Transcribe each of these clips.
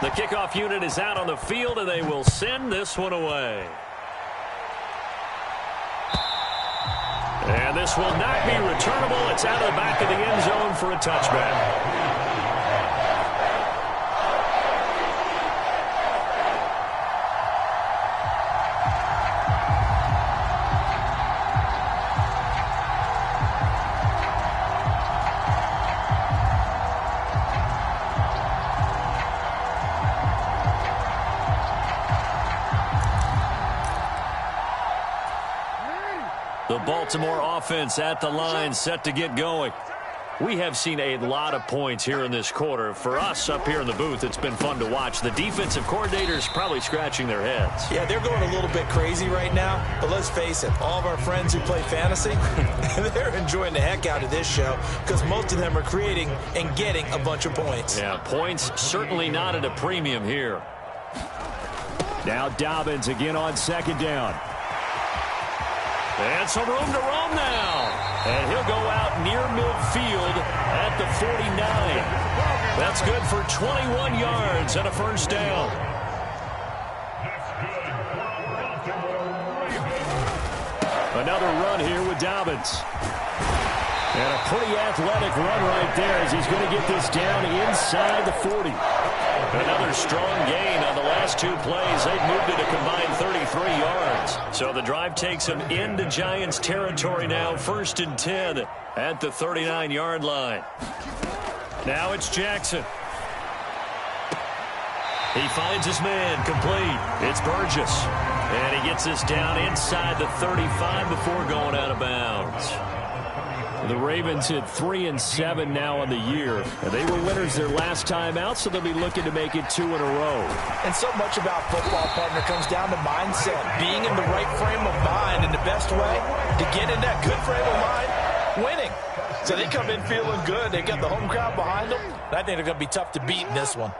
The kickoff unit is out on the field, and they will send this one away. And this will not be returnable. It's out of the back of the end zone for a touchback. The Baltimore offense at the line, set to get going. We have seen a lot of points here in this quarter. For us up here in the booth, it's been fun to watch. The defensive coordinators probably scratching their heads. Yeah, they're going a little bit crazy right now. But let's face it, all of our friends who play fantasy, they're enjoying the heck out of this show because most of them are creating and getting a bunch of points. Yeah, points certainly not at a premium here. Now Dobbins again on second down. And some room to roam now. And he'll go out near midfield at the 49. That's good for 21 yards and a first down. Another run here with Dobbins. And a pretty athletic run right there as he's going to get this down inside the 40. Another strong gain on the last two plays. They've moved it a combined 33 yards. So the drive takes them into Giants territory now. 1st and 10 at the 39-yard line. Now it's Jackson. He finds his man complete. It's Burgess. And he gets this down inside the 35 before going out of bounds. The Ravens hit 3-7 now on the year. They were winners their last time out, so they'll be looking to make it 2 in a row. And so much about football, partner, comes down to mindset. Being in the right frame of mind, and the best way to get in that good frame of mind, winning. So they come in feeling good. They got the home crowd behind them. I think they're going to be tough to beat in this one.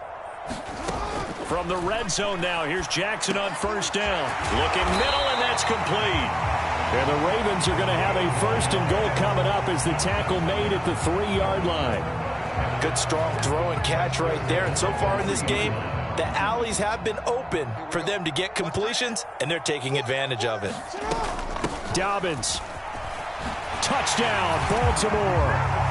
From the red zone now, here's Jackson on first down. Looking middle, and that's complete. And the Ravens are going to have a 1st and goal coming up as the tackle made at the 3-yard line. Good, strong throw and catch right there. And so far in this game, the alleys have been open for them to get completions, and they're taking advantage of it. Dobbins. Touchdown, Baltimore.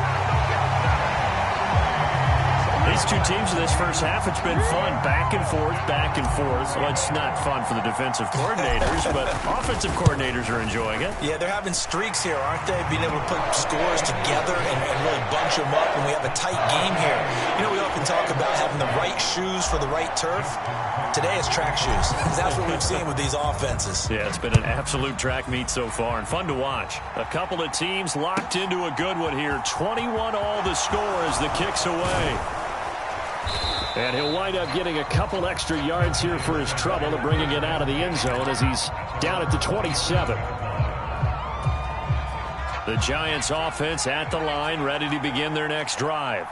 These two teams in this first half, it's been fun. Back and forth, back and forth. Well, it's not fun for the defensive coordinators, but offensive coordinators are enjoying it. Yeah, they're having streaks here, aren't they? Being able to put scores together and really bunch them up, and we have a tight game here. You know, we often talk about having the right shoes for the right turf. Today it's track shoes. That's what we've seen with these offenses. Yeah, it's been an absolute track meet so far, and fun to watch. A couple of teams locked into a good one here. 21 all the score as the kick's away. And he'll wind up getting a couple extra yards here for his trouble to bringing it out of the end zone as he's down at the 27. The Giants offense at the line, ready to begin their next drive.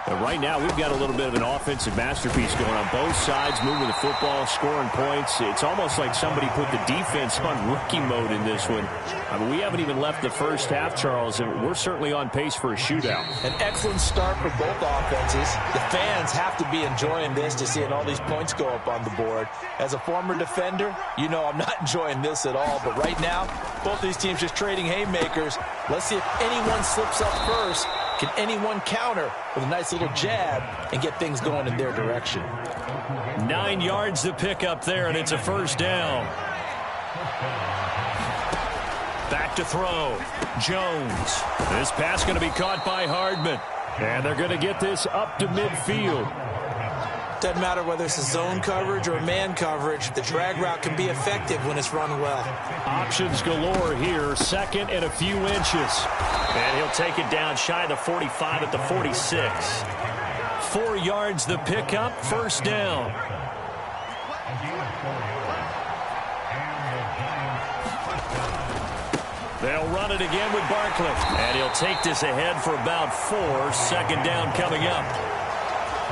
But right now, we've got a little bit of an offensive masterpiece going on both sides, moving the football, scoring points. It's almost like somebody put the defense on rookie mode in this one. I mean, we haven't even left the first half, Charles, and we're certainly on pace for a shootout. An excellent start for both offenses. The fans have to be enjoying this to seeing all these points go up on the board. As a former defender, you know I'm not enjoying this at all. But right now, both these teams just trading haymakers. Let's see if anyone slips up first. Can anyone counter with a nice little jab and get things going in their direction? 9 yards to pick up there, and it's a first down. Back to throw. Jones. This pass going to be caught by Hardman. And they're going to get this up to midfield. Doesn't matter whether it's a zone coverage or a man coverage. The drag route can be effective when it's run well. Options galore here. 2nd and a few inches. And he'll take it down shy of the 45 at the 46. 4 yards the pickup. First down. They'll run it again with Barkley. And he'll take this ahead for about 4. 2nd down coming up.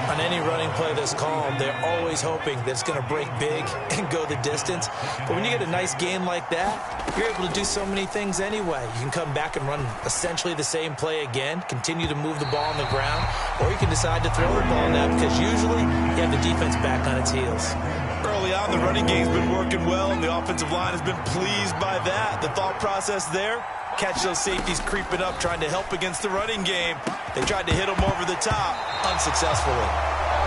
On any running play that's called, they're always hoping that it's going to break big and go the distance. But when you get a nice game like that, you're able to do so many things anyway. You can come back and run essentially the same play again, continue to move the ball on the ground, or you can decide to throw the ball now because usually you have the defense back on its heels. Early on, the running game's been working well, and the offensive line has been pleased by that. The thought process there, catch those safeties creeping up, trying to help against the running game. They tried to hit them over the top, unsuccessfully.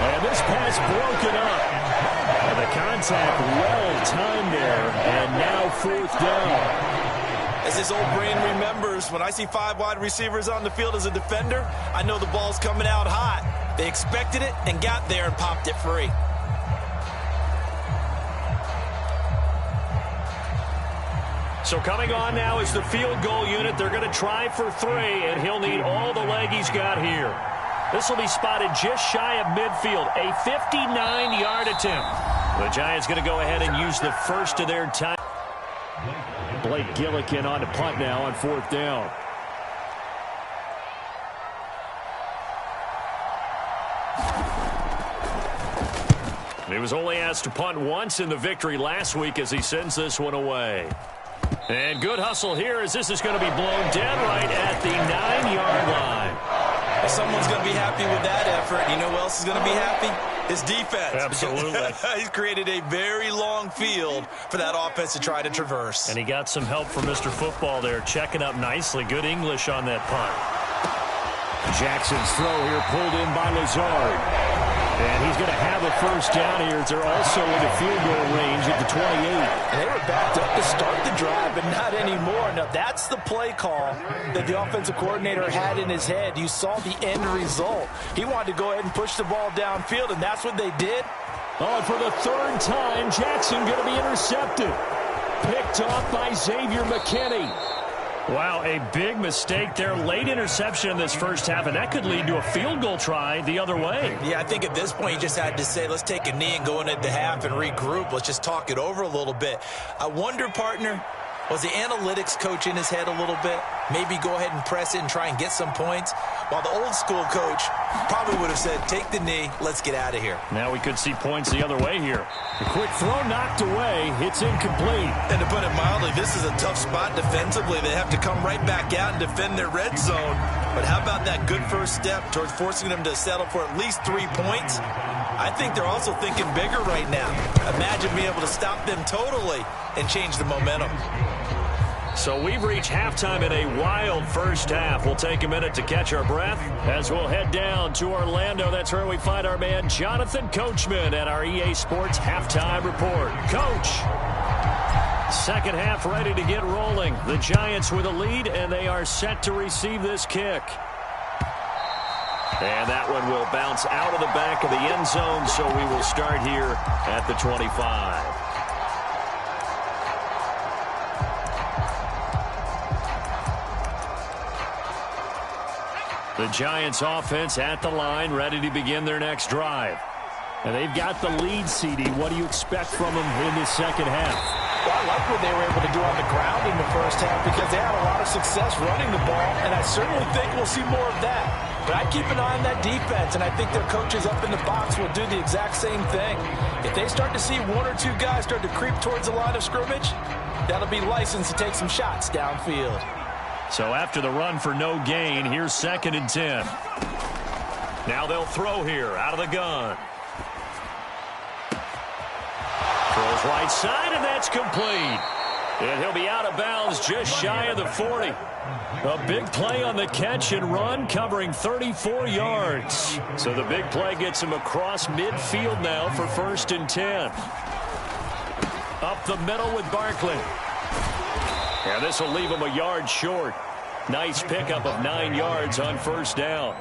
And this pass broken up. And the contact well timed there, and now 4th down. As this old brain remembers, when I see 5 wide receivers on the field as a defender, I know the ball's coming out hot. They expected it and got there and popped it free. So coming on now is the field goal unit. They're going to try for 3, and he'll need all the leg he's got here. This will be spotted just shy of midfield, a 59-yard attempt. The Giants going to go ahead and use the first of their time. Blake Gillikin on to punt now on 4th down. He was only asked to punt once in the victory last week as he sends this one away. And good hustle here as this is going to be blown dead right at the 9-yard line. Well, someone's going to be happy with that effort. You know who else is going to be happy? His defense. Absolutely. He's created a very long field for that offense to try to traverse. And he got some help from Mr. Football there, checking up nicely. Good English on that punt. Jackson's throw here pulled in by Lazard. And he's going to have a first down here. They're also into field goal range at the 28. They were backed up to start the drive, but not anymore. Now, that's the play call that the offensive coordinator had in his head. You saw the end result. He wanted to go ahead and push the ball downfield, and that's what they did. Oh, for the 3rd time, Jackson going to be intercepted. Picked off by Xavier McKinney. Wow, a big mistake there. Late interception in this first half, and that could lead to a field goal try the other way. Yeah, I think at this point you just had to say, let's take a knee and go into the half and regroup. Let's just talk it over a little bit. I wonder, partner, was the analytics coach in his head a little bit? Maybe go ahead and press it and try and get some points? While the old school coach probably would have said, take the knee, let's get out of here. Now we could see points the other way here. The quick throw knocked away. It's incomplete. And to put it mildly, this is a tough spot defensively. They have to come right back out and defend their red zone. But how about that good first step towards forcing them to settle for at least 3 points? I think they're also thinking bigger right now. Imagine being able to stop them totally and change the momentum. So we've reached halftime in a wild first half. We'll take a minute to catch our breath as we'll head down to Orlando. That's where we find our man Jonathan Coachman at our EA Sports Halftime Report. Coach, second half ready to get rolling. The Giants with a lead, and they are set to receive this kick. And that one will bounce out of the back of the end zone, so we will start here at the 25. The Giants offense at the line, ready to begin their next drive. And they've got the lead, CD. What do you expect from them in the second half? Well, I like what they were able to do on the ground in the first half because they had a lot of success running the ball, and I certainly think we'll see more of that. But I keep an eye on that defense, and I think their coaches up in the box will do the exact same thing. If they start to see 1 or 2 guys start to creep towards the line of scrimmage, that'll be licensed to take some shots downfield. So after the run for no gain, here's 2nd and 10. Now they'll throw here out of the gun. Throws right side, and that's complete. And he'll be out of bounds just shy of the 40. A big play on the catch and run, covering 34 yards. So the big play gets him across midfield now for 1st and 10. Up the middle with Barkley. And this will leave him a yard short. Nice pickup of 9 yards on 1st down.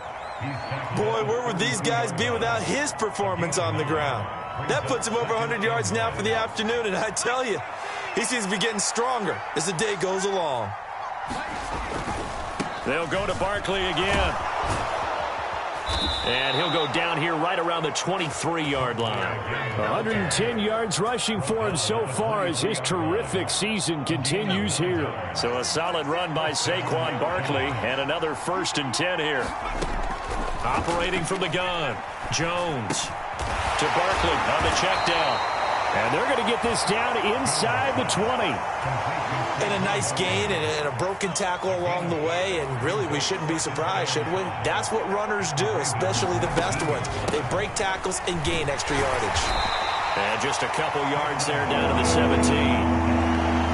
Boy, where would these guys be without his performance on the ground? That puts him over 100 yards now for the afternoon, and I tell you, he seems to be getting stronger as the day goes along. They'll go to Barkley again. And he'll go down here right around the 23-yard line. 110 yards rushing for him so far as his terrific season continues here. So a solid run by Saquon Barkley and another 1st and 10 here. Operating from the gun. Jones to Barkley on the check down. And they're going to get this down inside the 20. And a nice gain and a broken tackle along the way. And really, we shouldn't be surprised, should we? That's what runners do, especially the best ones. They break tackles and gain extra yardage. And just a couple yards there down to the 17.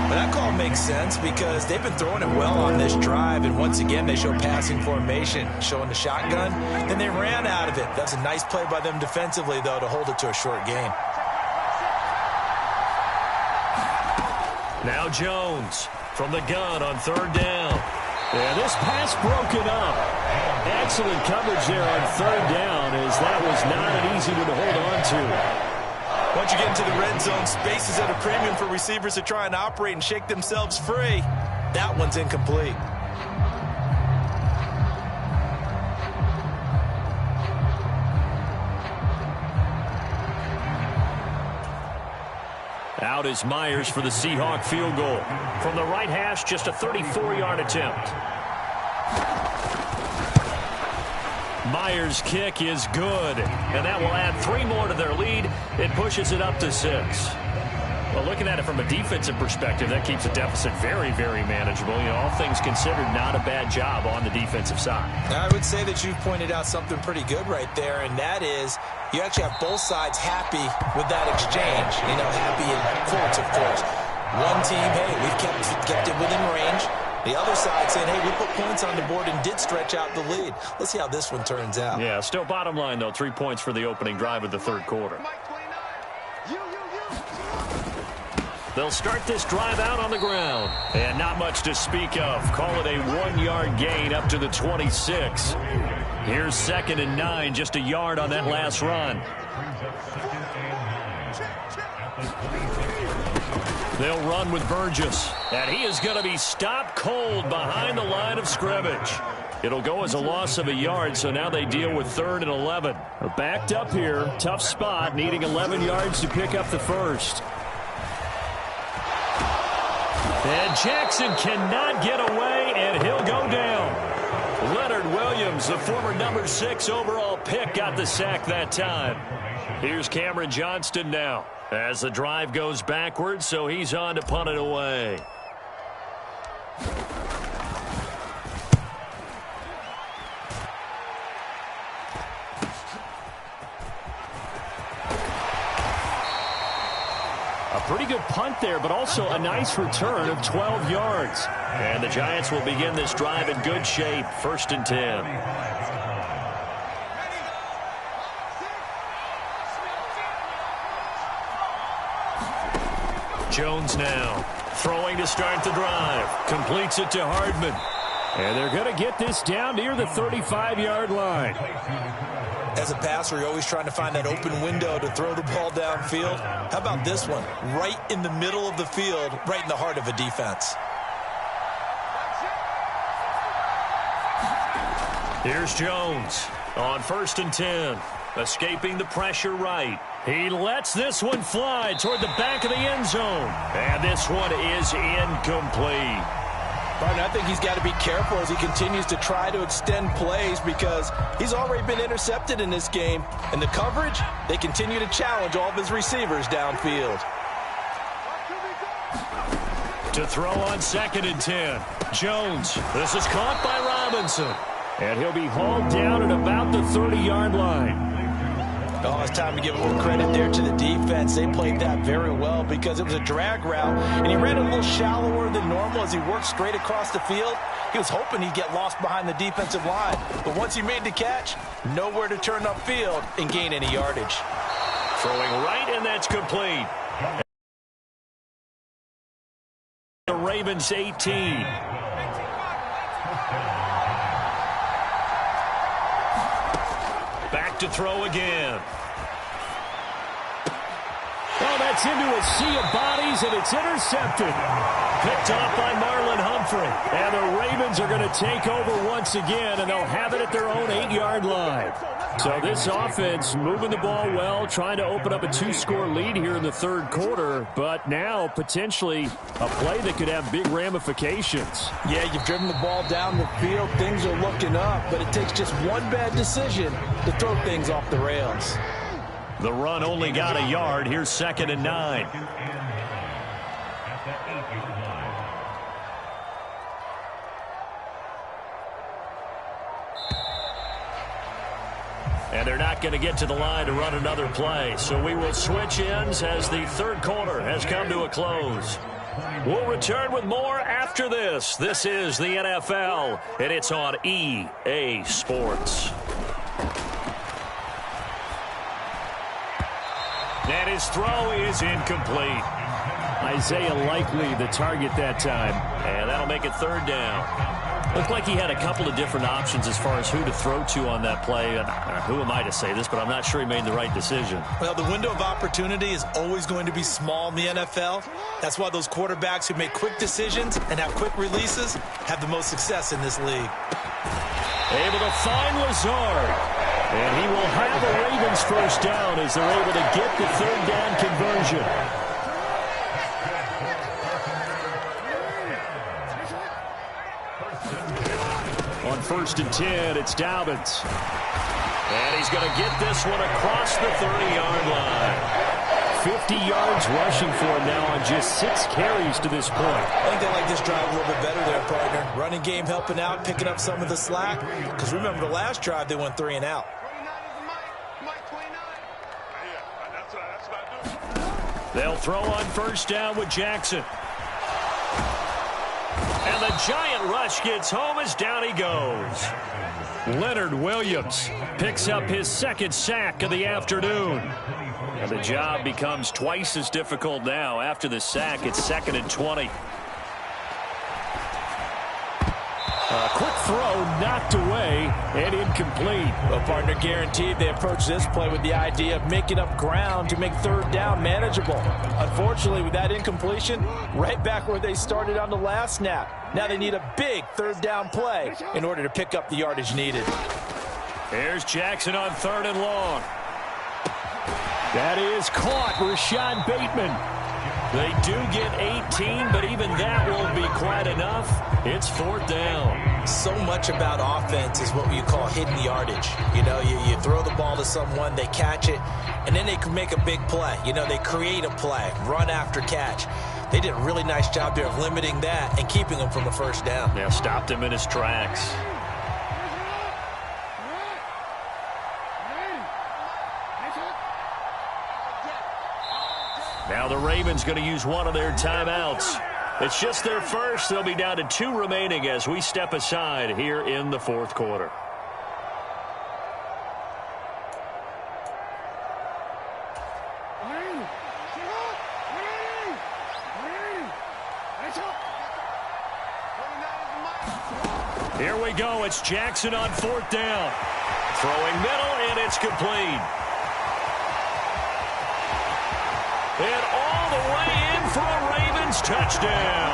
But that call makes sense because they've been throwing it well on this drive, and once again they show passing formation, showing the shotgun. Then they ran out of it. That's a nice play by them defensively, though, to hold it to a short gain. Now Jones from the gun on third down. And this pass broken up. Excellent coverage there on third down, as that was not an easy one to hold on to. Once you get into the red zone, space is at a premium for receivers to try and operate and shake themselves free. That one's incomplete. Out is Myers for the Seahawk field goal. From the right hash, just a 34-yard attempt. Myers' kick is good, and that will add 3 more to their lead. It pushes it up to 6. Well, looking at it from a defensive perspective, that keeps the deficit very, very manageable. You know, all things considered, not a bad job on the defensive side. I would say that you've pointed out something pretty good right there, and that is you actually have both sides happy with that exchange. You know, happy in quotes, of course. One team, hey, we've kept it within range. The other side saying, hey, we put points on the board and did stretch out the lead. Let's see how this one turns out. Yeah, still bottom line, though, 3 points for the opening drive of the third quarter. They'll start this drive out on the ground. And not much to speak of. Call it a 1-yard gain up to the 26. Here's 2nd and 9, just a yard on that last run. They'll run with Burgess, and he is going to be stopped cold behind the line of scrimmage. It'll go as a loss of a yard, so now they deal with 3rd and 11. Backed up here, tough spot, needing 11 yards to pick up the first. And Jackson cannot get away, and he'll go down. Leonard Williams, the former number 6 overall pick, got the sack that time. Here's Cameron Johnston now, as the drive goes backwards, so he's on to punt it away. A pretty good punt there, but also a nice return of 12 yards. And the Giants will begin this drive in good shape, 1st and 10. Jones now, throwing to start the drive. Completes it to Hardman. And they're going to get this down near the 35-yard line. As a passer, you're always trying to find that open window to throw the ball downfield. How about this one? Right in the middle of the field, right in the heart of a defense. Here's Jones on 1st and 10. Escaping the pressure right. He lets this one fly toward the back of the end zone. And this one is incomplete. Partner, I think he's got to be careful as he continues to try to extend plays because he's already been intercepted in this game. And the coverage, they continue to challenge all of his receivers downfield. To throw on 2nd and 10. Jones. This is caught by Robinson. And he'll be hauled down at about the 30-yard line. Oh, it's time to give a little credit there to the defense. They played that very well because it was a drag route, and he ran a little shallower than normal as he worked straight across the field. He was hoping he'd get lost behind the defensive line, but once he made the catch, nowhere to turn upfield and gain any yardage. Throwing right, and that's complete. The Ravens 18. Back to throw again. Oh, that's into a sea of bodies, and it's intercepted. Picked off by Marlon Humphrey. And the Ravens are going to take over once again, and they'll have it at their own 8-yard line. So this offense moving the ball well, trying to open up a 2-score lead here in the third quarter, but now potentially a play that could have big ramifications. Yeah, you've driven the ball down the field. Things are looking up, but it takes just one bad decision to throw things off the rails. The run only got a yard. Here's 2nd and 9. And they're not going to get to the line to run another play. So we will switch ends as the third quarter has come to a close. We'll return with more after this. This is the NFL, and it's on EA Sports. And his throw is incomplete. Isaiah Likely the target that time. And that'll make it 3rd down. Looked like he had a couple of different options as far as who to throw to on that play. Who am I to say this, but I'm not sure he made the right decision. Well, the window of opportunity is always going to be small in the NFL. That's why those quarterbacks who make quick decisions and have quick releases have the most success in this league. Able to find Lazard. And he will have a Ravens first down as they're able to get the 3rd down conversion. On 1st and 10, it's Dobbins. And he's going to get this one across the 30-yard line. 50 yards rushing for him now on just 6 carries to this point. I think they like this drive a little bit better there, partner. Running game helping out, picking up some of the slack. Because remember, the last drive, they went 3 and out. They'll throw on 1st down with Jackson. And the giant rush gets home as down he goes. Leonard Williams picks up his 2nd sack of the afternoon. And the job becomes twice as difficult now. After the sack, it's 2nd and 20. A quick throw knocked away and incomplete. Well, partner, guaranteed they approach this play with the idea of making up ground to make 3rd down manageable. Unfortunately, with that incompletion, right back where they started on the last snap. Now they need a big 3rd down play in order to pick up the yardage needed. Here's Jackson on 3rd and long. That is caught. Rashad Bateman. They do get 18, but even that won't be quite enough. It's 4th down. So much about offense is what you call hidden yardage. You know, you throw the ball to someone, they catch it, and then they can make a big play. You know, they create a play, run after catch. They did a really nice job there of limiting that and keeping him from a 1st down. Yeah, stopped him in his tracks. Now the Ravens going to use one of their timeouts. It's just their first. They'll be down to 2 remaining as we step aside here in the 4th quarter. Here we go. It's Jackson on 4th down. Throwing middle, and it's complete. And all the way in for a Ravens touchdown.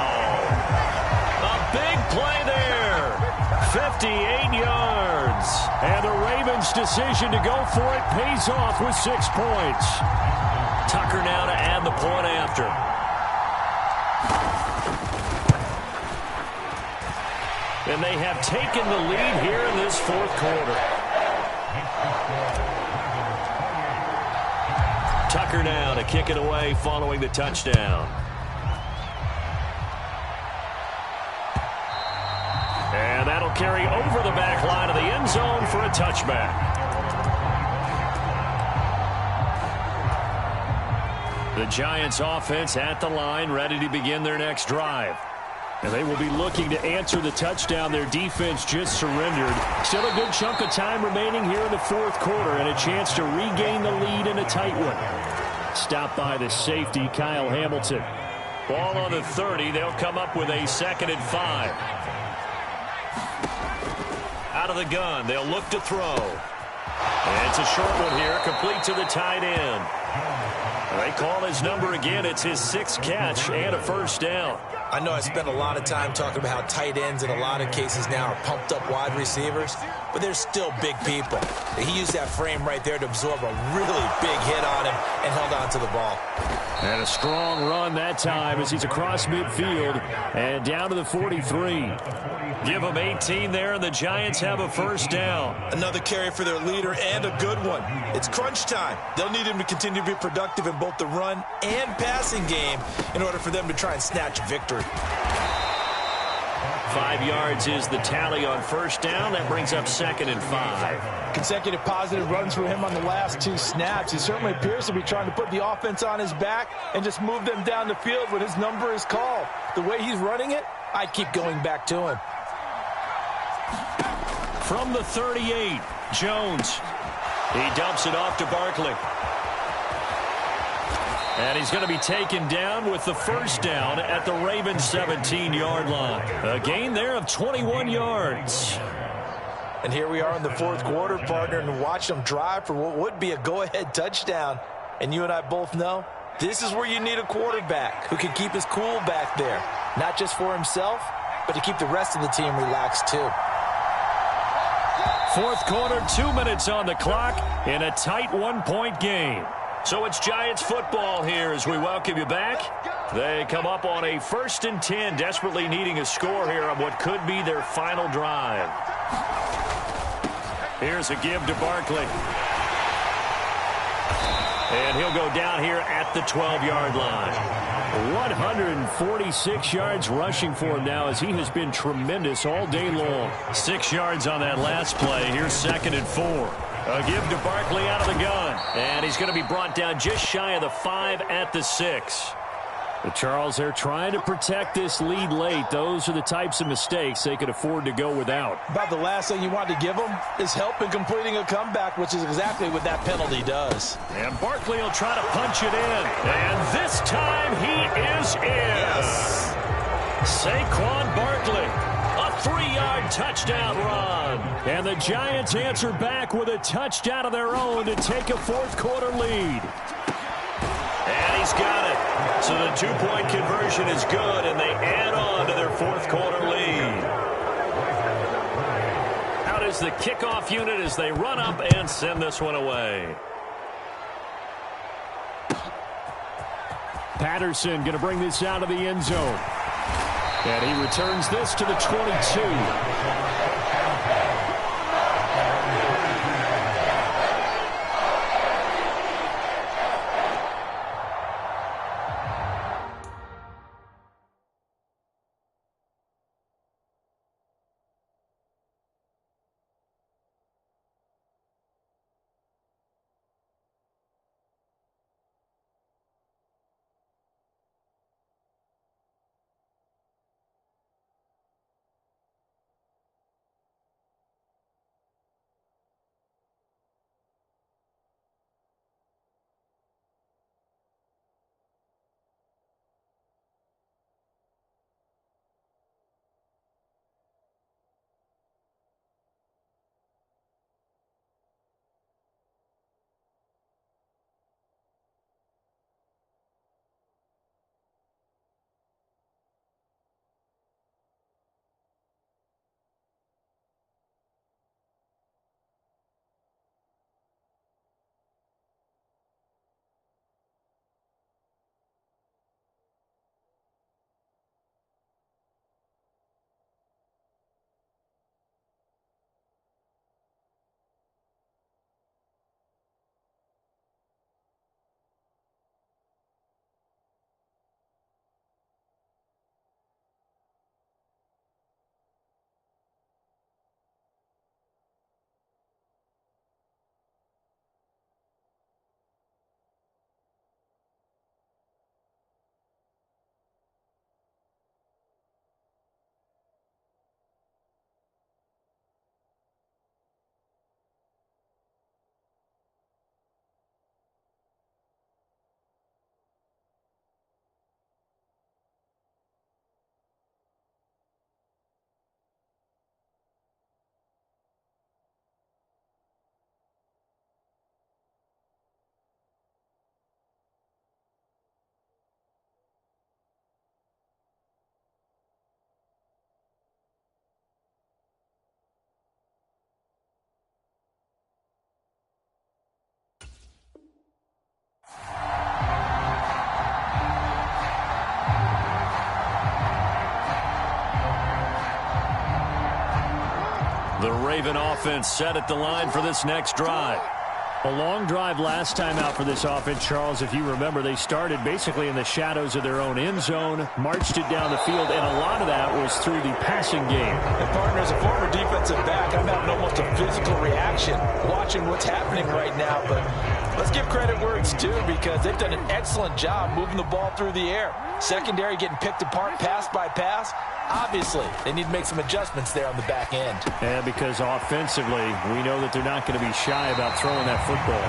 A big play there. 58 yards. And the Ravens' decision to go for it pays off with 6 points. Tucker now to add the point after. And they have taken the lead here in this 4th quarter. Tucker now to kick it away following the touchdown. And that'll carry over the back line of the end zone for a touchback. The Giants offense at the line, ready to begin their next drive. And they will be looking to answer the touchdown their defense just surrendered. Still a good chunk of time remaining here in the 4th quarter and a chance to regain the lead in a tight one. Stopped by the safety, Kyle Hamilton. Ball on the 30. They'll come up with a 2nd and 5. Out of the gun. They'll look to throw. And it's a short one here, complete to the tight end. They call his number again. It's his 6th catch and a 1st down. I know I spent a lot of time talking about how tight ends in a lot of cases now are pumped up wide receivers, but they're still big people. He used that frame right there to absorb a really big hit on him and held on to the ball. And a strong run that time as he's across midfield and down to the 43. Give them 18 there, and the Giants have a first down. Another carry for their leader, and a good one. It's crunch time. They'll need him to continue to be productive in both the run and passing game in order for them to try and snatch a victory. 5 yards is the tally on first down. That brings up 2nd and 5. Consecutive positive runs for him on the last 2 snaps. He certainly appears to be trying to put the offense on his back and just move them down the field when his number is called. The way he's running it, I keep going back to him. From the 38, Jones. He dumps it off to Barkley. And he's going to be taken down with the first down at the Ravens' 17-yard line. A gain there of 21 yards. And here we are in the 4th quarter, partner, and watch them drive for what would be a go-ahead touchdown. And you and I both know this is where you need a quarterback who can keep his cool back there. Not just for himself, but to keep the rest of the team relaxed too. 4th quarter, 2 minutes on the clock in a tight 1-point game. So it's Giants football here as we welcome you back. They come up on a 1st and 10, desperately needing a score here on what could be their final drive. Here's a give to Barkley. And he'll go down here at the 12-yard line. 146 yards rushing for him now as he has been tremendous all day long. 6 yards on that last play. Here's 2nd and 4. A give to Barkley out of the gun. And he's going to be brought down just shy of the 5 at the 6. But Charles, they're trying to protect this lead late. Those are the types of mistakes they could afford to go without. About the last thing you want to give them is help in completing a comeback, which is exactly what that penalty does. And Barkley will try to punch it in. And this time he is in. Yes. Saquon Barkley. A 3-yard touchdown run. And the Giants answer back with a touchdown of their own to take a 4th quarter lead. And he's got it. So the 2-point conversion is good, and they add on to their 4th quarter lead. Out is the kickoff unit as they run up and send this one away. Patterson going to bring this out of the end zone. And he returns this to the 22. Raven offense set at the line for this next drive. A long drive last time out for this offense, Charles. If you remember, they started basically in the shadows of their own end zone, marched it down the field, and a lot of that was through the passing game. And partner, as a former defensive back, I'm having almost a physical reaction watching what's happening right now. But let's give credit where it's due, because they've done an excellent job moving the ball through the air. Secondary getting picked apart pass by pass. Obviously, they need to make some adjustments there on the back end. And because offensively, we know that they're not going to be shy about throwing that football.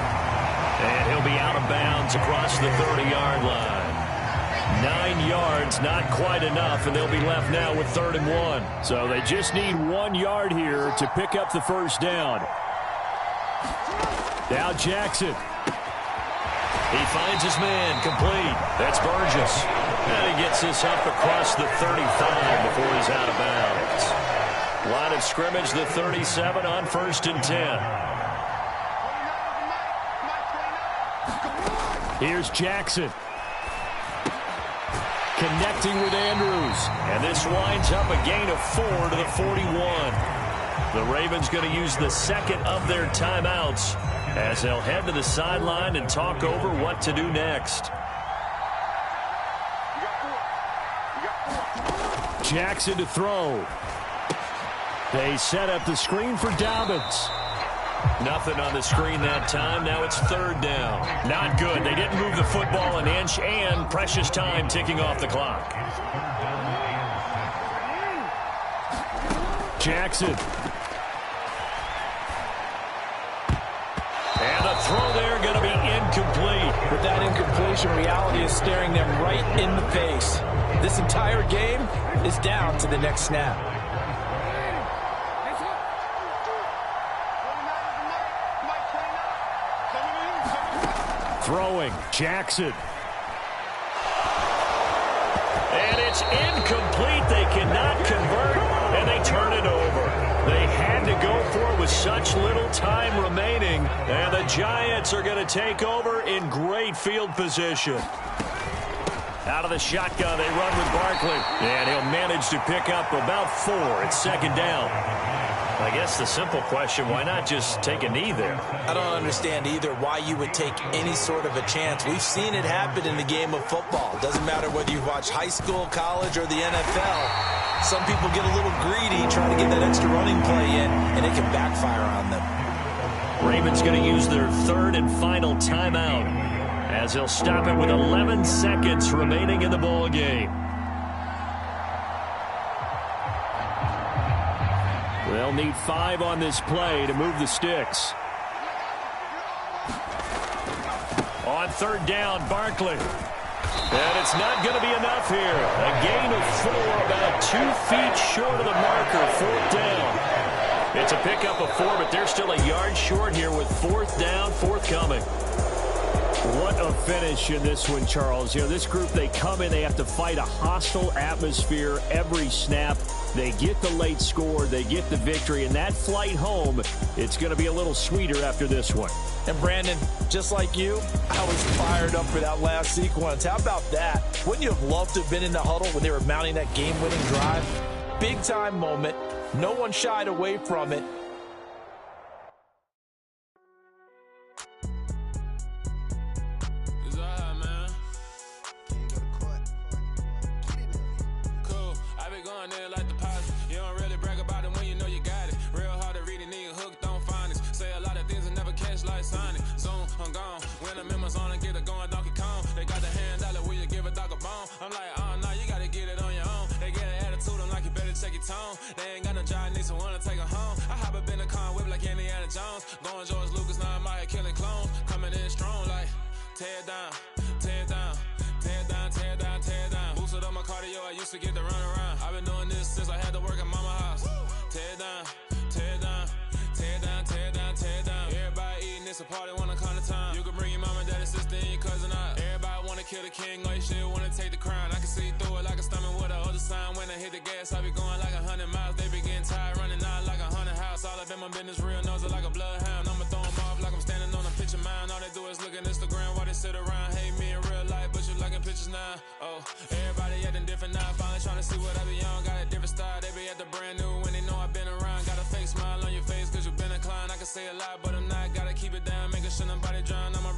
And he'll be out of bounds across the 30-yard line. 9 yards, not quite enough, and they'll be left now with 3rd and 1. So they just need 1 yard here to pick up the first down. Now Jackson. He finds his man, complete. That's Burgess. And he gets this up across the 35 before he's out of bounds. Line of scrimmage, the 37 on 1st and 10. Here's Jackson. Connecting with Andrews. And this winds up a gain of 4 to the 41. The Ravens going to use the second of their timeouts as they'll head to the sideline and talk over what to do next. Jackson to throw. They set up the screen for Dobbins. Nothing on the screen that time. Now it's 3rd down. Not good. They didn't move the football an inch, and precious time ticking off the clock. Jackson. And the throw there going to be incomplete. With that incompletion, reality is staring them right in the face. This entire game is down to the next snap. Throwing, Jackson. And it's incomplete. They cannot convert, and they turn it over. They had to go for it with such little time remaining, and the Giants are going to take over in great field position. Out of the shotgun, they run with Barkley, and he'll manage to pick up about 4. It's 2nd down. I guess the simple question, why not just take a knee there? I don't understand either why you would take any sort of a chance. We've seen it happen in the game of football. Doesn't matter whether you watch high school, college, or the NFL. Some people get a little greedy trying to get that extra running play in, and it can backfire on them. Ravens going to use their 3rd and final timeout as they'll stop it with 11 seconds remaining in the ball game. They'll need 5 on this play to move the sticks. On 3rd down, Barkley. And it's not going to be enough here. A gain of 4, about 2 feet short of the marker, 4th down. It's a pickup of 4, but they're still a yard short here with 4th down, forthcoming. What a finish in this one, Charles. You know, this group, they come in, they have to fight a hostile atmosphere every snap. They get the late score, they get the victory, and that flight home, it's going to be a little sweeter after this one. And Brandon, just like you, I was fired up for that last sequence. How about that? Wouldn't you have loved to have been in the huddle when they were mounting that game-winning drive? Big-time moment. No one shied away from it. They ain't got no job, need someone to take her home. I hop up in the car, whip like Indiana Jones. Going George Lucas, now I'm out here killing clones. Coming in strong like, tear down, tear down, tear down, tear down, tear down. Boosted up my cardio, I used to get to run around. I've been doing this since I had to work at mama house. Tear down, tear down, tear down, tear down, tear down. Everybody eating, it's a party, wanna come to time. You can bring your mama, daddy, sister, and your cousin out. Everybody wanna kill the king, or you shit wanna take the crown. I can see through it like a stomach with a other sign. When I hit the gas, I be going like 100 miles. They be getting tired, running out like 100 house. All up in my business, real nose like a bloodhound. I'ma throw them off like I'm standing on a picture mound. All they do is look at Instagram while they sit around. Hate me in real life, but you liking pictures now. Oh, everybody acting different now. Finally trying to see what I be on. Got a different style. They be at the brand new when they know I've been around. Got a fake smile on your face cause you've been inclined. I can say a lot, but I'm not. Gotta keep it down, making sure nobody drown. I'm a